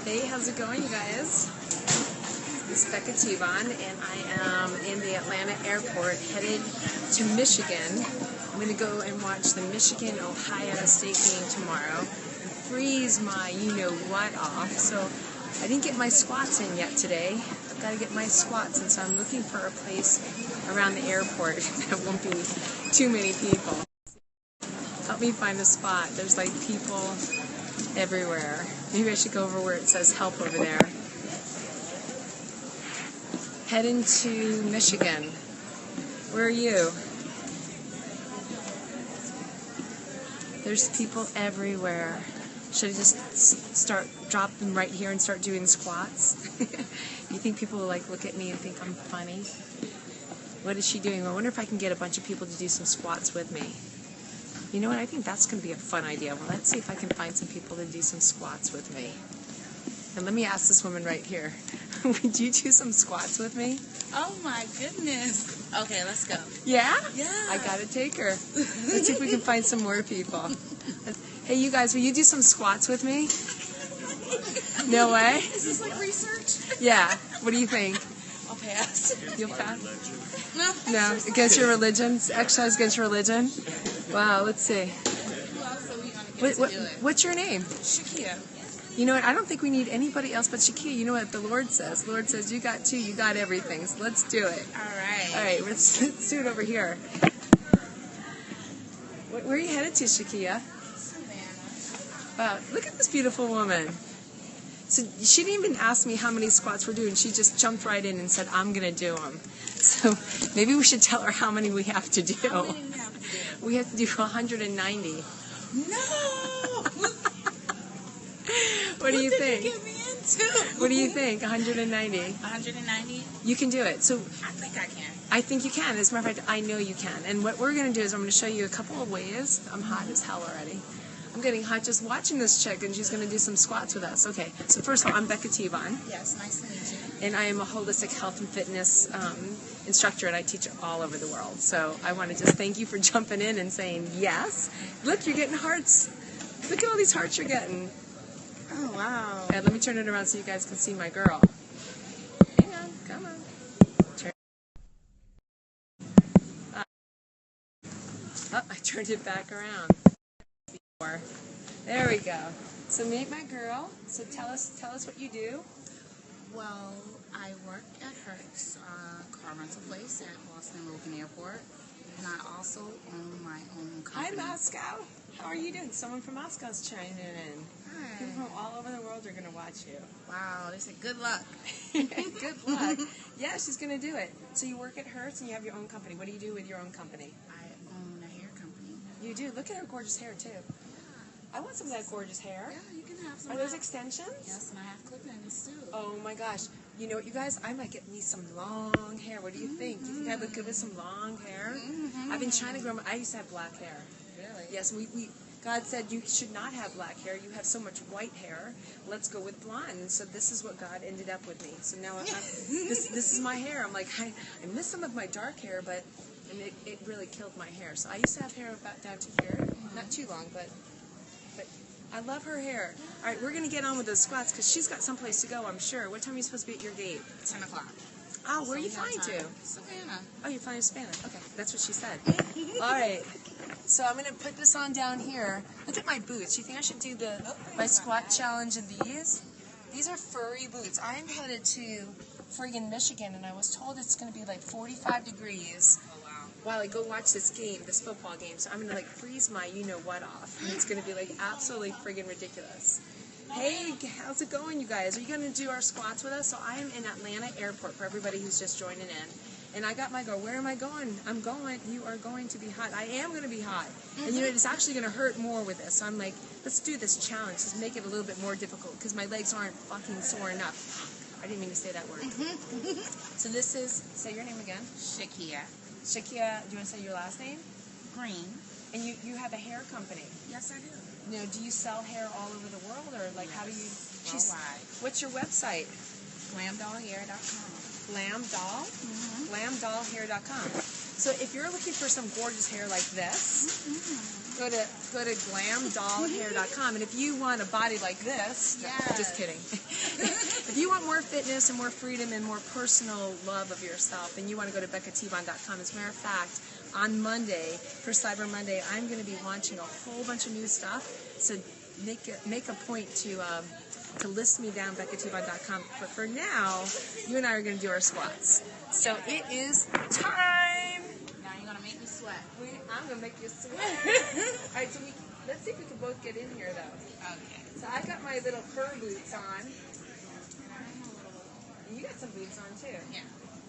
Hey, how's it going, you guys? This is Becca and I am in the Atlanta airport headed to Michigan. I'm going to go and watch the Michigan-Ohio State game tomorrow and freeze my you-know-what off. So I didn't get my squats in yet today. I've got to get my squats in, so I'm looking for a place around the airport that won't be too many people. Help me find a spot. There's like people everywhere. Maybe I should go over where it says help over there. Heading to Michigan. Where are you? There's people everywhere. Should I just drop them right here and start doing squats? You think people will look at me and think I'm funny? What is she doing? I wonder if I can get a bunch of people to do some squats with me. You know what? I think that's going to be a fun idea. Well, let's see if I can find some people to do some squats with me. And let me ask this woman right here. Would you do some squats with me? Oh my goodness. Okay, let's go. Yeah? Yeah. I got to take her. Let's see if we can find some more people. Hey, you guys, will you do some squats with me? No way? Is this like research? Yeah. What do you think? I'll pass. You'll pass? No. Against your religion? Exercise against your religion? Wow, let's see. Who else are we going to get to do it? What's your name? Shakia. You know what? I don't think we need anybody else but Shakia. You know what the Lord says? The Lord says, you got two, you got everything. So let's do it. All right. All right, let's do it over here. Where are you headed to, Shakia? Savannah. Wow, look at this beautiful woman. So she didn't even ask me how many squats we're doing. She just jumped right in and said, I'm going to do them. So maybe we should tell her how many we have to do. How many we have to do? We have to do 190. No! What do you think? What did you get me into? What do you think? 190? 190? You can do it. So I think I can. I think you can. As a matter of fact, I know you can. And what we're going to do is I'm going to show you a couple of ways. I'm hot as hell already. I'm getting hot just watching this chick, and she's going to do some squats with us. Okay, so first of all, I'm Becca Yes, nice to meet you. and I am a holistic health and fitness instructor, and I teach all over the world. So I want to just thank you for jumping in and saying yes. Look, you're getting hearts. Look at all these hearts you're getting. Oh, wow. And let me turn it around so you guys can see my girl. Hang on, come on. Turn. Oh, I turned it back around. There we go. So meet my girl. So tell us what you do. Well, I work at Hertz car rental place at Boston Logan Airport, and I also own my own company. Hi, Moscow. How are you doing? Someone from Moscow's chiming in. Hi. People from all over the world are going to watch you. Wow, they said good luck. Good luck. Yeah, she's going to do it. So you work at Hertz and you have your own company. What do you do with your own company? I own a hair company. You do. Look at her gorgeous hair, too. I want some of that gorgeous hair. Yeah, you can have some. Are those extensions? Yes, and I have clip-ins too. Oh my gosh. You know what, you guys? I might get me some long hair. What do you think? Do you think I look good with some long hair? I've been trying to grow I used to have black hair. Really? Yes, God said you should not have black hair. You have so much white hair. Let's go with blonde. So this is what God ended up with me. So now this is my hair. I'm like, I miss some of my dark hair, but it really killed my hair. So I used to have hair about down to here. Not too long, but I love her hair. All right, we're going to get on with those squats because she's got someplace to go, I'm sure. What time are you supposed to be at your gate? 10 o'clock. Oh, where are you flying to? Savannah. Oh, you're flying to Savannah. Okay, that's what she said. All right. So I'm going to put this on down here. Look at my boots. You think I should do my squat challenge in these? These are furry boots. I'm headed to friggin' Michigan, and I was told it's going to be like 45 degrees. While I go watch this game, this football game, so I'm going to freeze my you-know-what off, and it's going to be absolutely friggin' ridiculous. Hey, how's it going, you guys? Are you going to do our squats with us? So I am in Atlanta airport for everybody who's just joining in, and I got my girl. Where am I going? I'm going. You are going to be hot. I am going to be hot, and you know, it's actually going to hurt more with this. So I'm like, let's do this challenge. Let's make it a little bit more difficult because my legs aren't fucking sore enough. I didn't mean to say that word. So this is, say your name again. Shakia. Shakia, do you want to say your last name? Green. And you have a hair company. Yes, I do. You know, do you sell hair all over the world, or how do you? Worldwide. What's your website? GlamDollHair.com. Glam Doll? GlamDollHair.com. So if you're looking for some gorgeous hair like this, go to glamdollhair.com, and if you want a body like this, just kidding. If you want more fitness and more freedom and more personal love of yourself, then you want to go to beccatbond.com. As a matter of fact, on Monday, for Cyber Monday, I'm going to be launching a whole bunch of new stuff. So make a point to list me down beccatbond.com. But for now, you and I are going to do our squats. So it is time. Now you're gonna make me sweat. I'm going to make you sweat. All right, so let's see if we can both get in here, though. Okay. So I got my little fur boots on. You got some boots on, too. Yeah.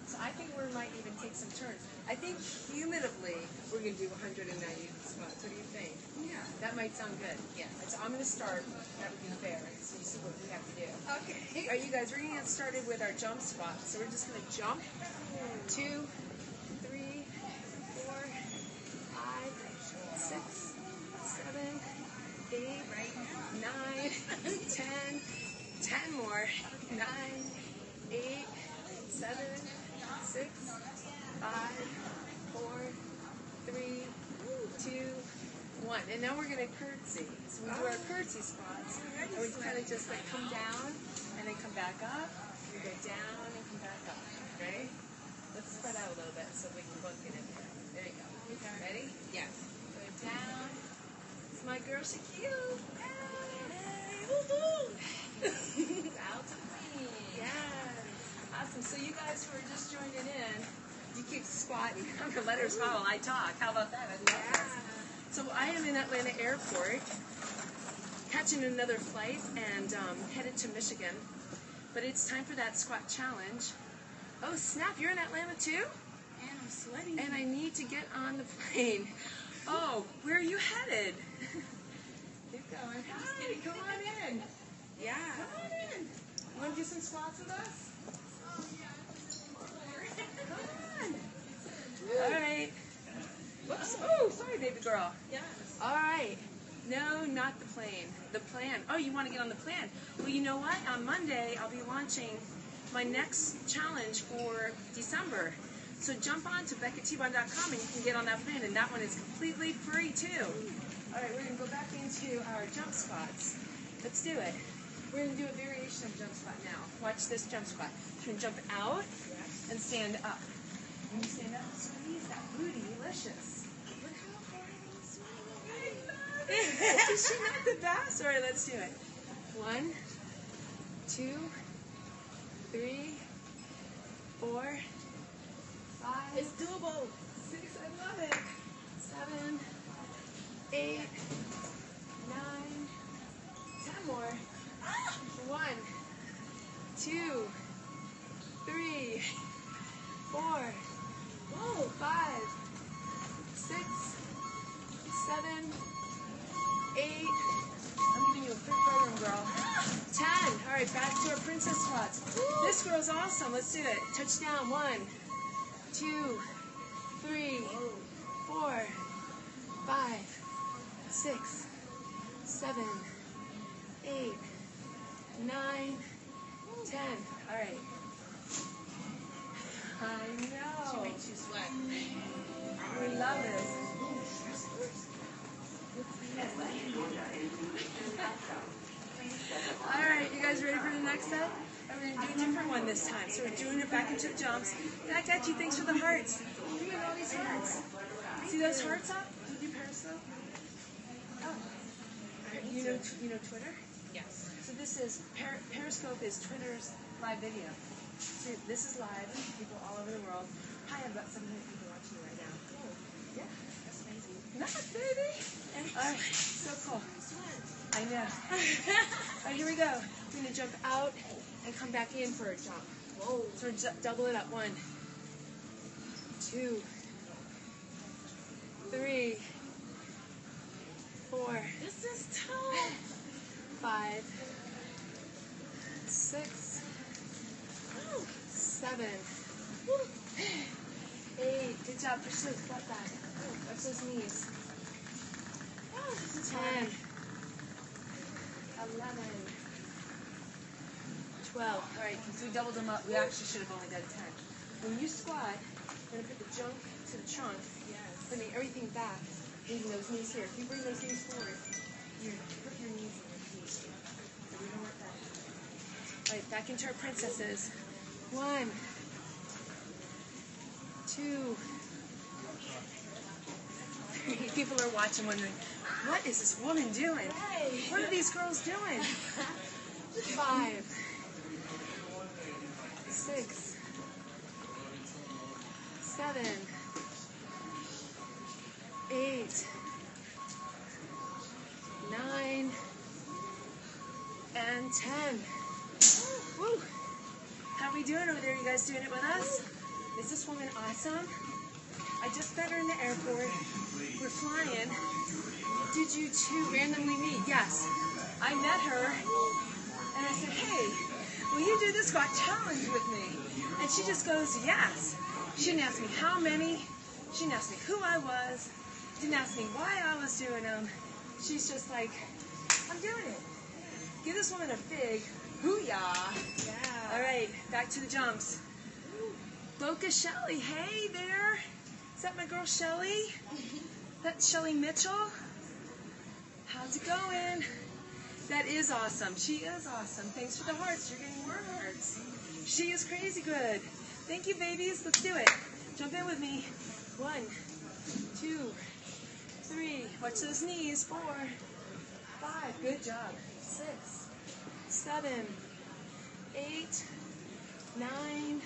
So I think we might even take some turns. I think cumulatively we're going to do 190 squats. What do you think? Yeah. That might sound good. Yeah. So I'm going to start. That would be fair. So you see what we have to do. Okay. All right, you guys, we're going to get started with our jump squat. So we're just going to jump. 2, 3, 4, 5, 6, 7, 8, 9, 10. 10 more. 9, 8, 7, 6, 5, 4, 3, 2, 1. And now we're going to curtsy. So we do our curtsy squats. And we kind of just like come down and then come back up. We go down and come back up. Ready? Let's spread out a little bit so we can both get in there. There you go. Ready? Yeah. Go down. It's my girl Shaquille. Hey, woo-hoo. Out to clean. Yes. Awesome. So you guys who are just joining in, you keep squatting. I'm going to let her squat while I talk. How about that? I love this. So I am in Atlanta Airport, catching another flight and headed to Michigan. But it's time for that squat challenge. Oh, snap. You're in Atlanta too? And I'm sweating. And I need to get on the plane. Oh, where are you headed? Keep going. Hi, come on in. Yeah. Come on in. You want to do some squats with us? Come on. All right. Whoops. Oh, sorry, baby girl. Yes. All right. No, not the plane. The plan. Oh, you want to get on the plan? Well, you know what? On Monday, I'll be launching my next challenge for December. So jump on to beccatbond.com and you can get on that plan, and that one is completely free too. All right, we're going to go back into our jump squats. Let's do it. We're going to do a variation of jump squat now. Watch this jump squat. You can jump out and stand up. When you stand up, squeeze that booty, delicious. Look how hard I'm sweating. Is she not the best? All right, let's do it. 1, 2, 3, 4, 5. It's doable. 6. I love it. 7, 8, 9, 10 more. 1, 2, 3, 4, 5, 6, 7, 8. I'm giving you a free program, girl. 10. All right, back to our princess squats. This girl's awesome. Let's do it. Touch down. 1, 2, 3, 4, 5, 6, 7, 8, 9, 10. All right. I know. She makes you sweat. We love this. All right, you guys ready for the next set? We're going to do a different one this time. So we're doing it back into jumps. Becca, thanks for the hearts. Look at all these hearts. See those hearts up? Do you do Periscope? Oh. You know Twitter? Yes. So this is, Periscope is Twitter's live video. So this is live, people all over the world. Hi, I've got 700 people watching right now. Oh, yeah. That's amazing. Nice, baby. All right, so cool. I know. All right, here we go. We're going to jump out and come back in for a jump. Whoa. So we're double it up. 1, 2, 3, 4. This is tough. 5, 6, 7, 8. Good job. Push those butt back. Watch those knees. 10, 11, 12. All right, since we doubled them up, we actually should have only done 10. When you squat, you're going to put the junk to the trunk. Yes. Putting everything back. Bringing those knees here. If you bring those knees forward, you put your knees on your feet. So we don't want that. All right, back into our princesses. 1, 2, 3. People are watching, wondering, what is this woman doing? What are these girls doing? 5, 6, 7, 8, 9, and 10. Woo! How are we doing over there? You guys doing it with us? Is this woman awesome? I just met her in the airport. We're flying. Did you two randomly meet? Yes. I met her and I said, hey, will you do the squat challenge with me? And she just goes, yes. She didn't ask me how many. She didn't ask me who I was. Didn't ask me why I was doing them. She's just like, I'm doing it. Give this woman a big hoo-yah. Yeah. All right, back to the jumps. Boca Shelly, hey there. Is that my girl Shelly? That's Shelly Mitchell. How's it going? That is awesome. She is awesome. Thanks for the hearts. You're getting more hearts. She is crazy good. Thank you, babies. Let's do it. Jump in with me. 1, 2, 3. Watch those knees. 4, 5. Good job. 6, 7, 8, 9.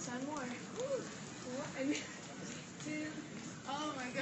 10 more. 1, 2. Oh my God.